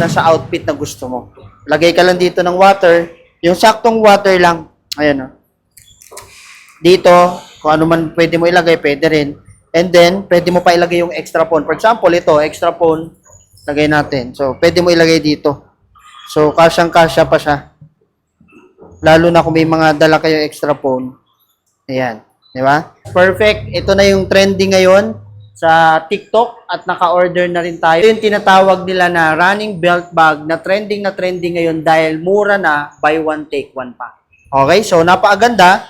na sa outfit na gusto mo. Lagay ka lang dito ng water, yung saktong water lang. Ayan o. Dito, kung ano man pwede mo ilagay, pwede rin. And then, pwede mo pa ilagay yung extra phone. For example, ito, extra phone, lagay natin. So, pwede mo ilagay dito. So, kasyang-kasya pa siya. Lalo na kung may mga dala kayo extra phone. Ayan. Di ba? Perfect. Ito na yung trending ngayon sa TikTok at naka-order na rin tayo. Ito yung tinatawag nila na running belt bag na trending ngayon dahil mura na, buy one, take one pa. Okay? So, napakaganda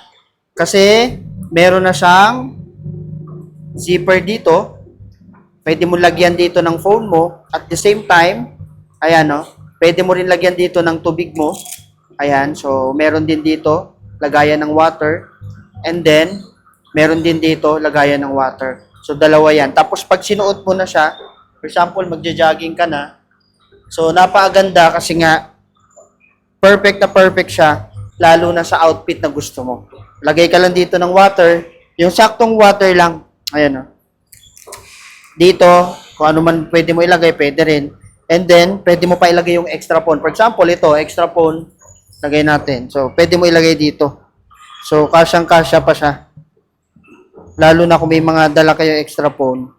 kasi meron na siyang zipper dito. Pwede mo lagyan dito ng phone mo. At the same time, ayan o, pwede mo rin lagyan dito ng tubig mo. Ayan, so meron din dito lagayan ng water. And then, meron din dito lagayan ng water. So, dalawa yan. Tapos, pag sinuot mo na siya, for example, magja-jogging ka na. So, napakaganda kasi nga, perfect siya, lalo na sa outfit na gusto mo. Lagay ka lang dito ng water, yung saktong water lang. Ayan o. Dito, kung ano man pwede mo ilagay, pwede rin. And then, pwede mo pa ilagay yung extra phone. For example, ito, extra phone, lagay natin. So, pwede mo ilagay dito. So, kasyang-kasya pa siya. Lalo na kung may mga dala kayo extra phone.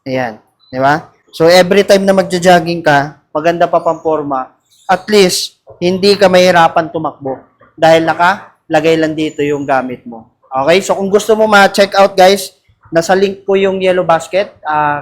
Ayan. Di ba? So, every time na magja-jogging ka, maganda pa pang forma. At least, hindi ka mahirapan tumakbo. Dahil nakalagay lang dito yung gamit mo. Okay? So, kung gusto mo ma-check out, guys, nasa link ko yung Yellow Basket.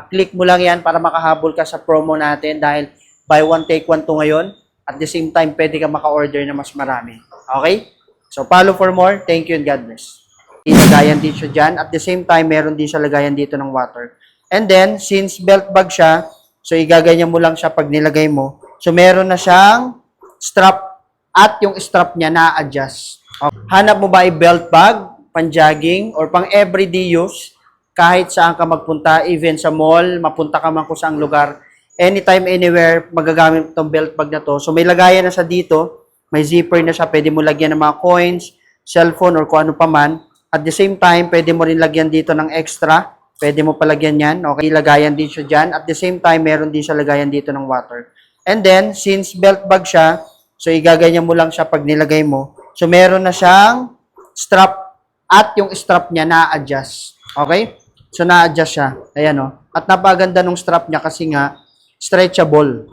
Click mo lang yan para makahabol ka sa promo natin dahil buy one, take one to ngayon. At the same time, pwede ka maka-order na mas marami. Okay? So, follow for more. Thank you and God bless. Ilagayan dito dyan. At the same time, meron din siya lagayan dito ng water. And then, since belt bag siya, so igaganyan mo lang siya pag nilagay mo. So, meron na siyang strap at yung strap niya na-adjust. Okay. Hanap mo ba ay belt bag, pang-jogging, or pang-everyday use? Kahit saan ka magpunta, even sa mall, mapunta ka man kung saang lugar, anytime, anywhere, magagamit itong belt bag na to. So, may lagayan na siya dito. May zipper na siya. Pwede mo lagyan ng mga coins, cellphone, or kung ano pa man. At the same time, pwede mo rin lagyan dito ng extra. Pwede mo palagyan yan. Okay, lagayan din siya dyan. At the same time, meron din siya lagayan dito ng water. And then, since belt bag siya, so igaganyan mo lang siya pag nilagay mo. So, meron na siyang strap at yung strap niya na-adjust. Okay? So, na-adjust siya. Ayan o. At napaganda ng strap niya kasi nga, stretchable.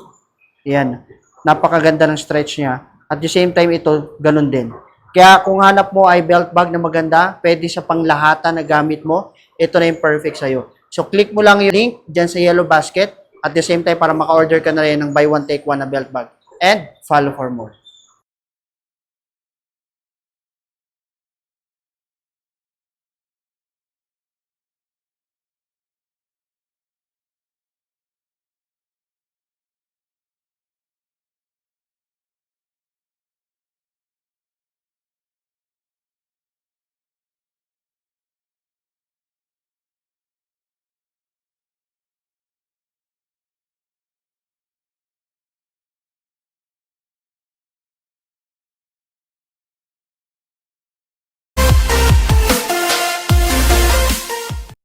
Ayan. Napakaganda ng stretch niya. At the same time, ito, ganun din. Kaya kung hanap mo ay belt bag na maganda, pwede sa panglahatan na gamit mo, ito na yung perfect sa'yo. So, click mo lang yung link dyan sa Yellow Basket. At the same time, para maka-order ka na rin ng buy one, take one na belt bag. And follow for more.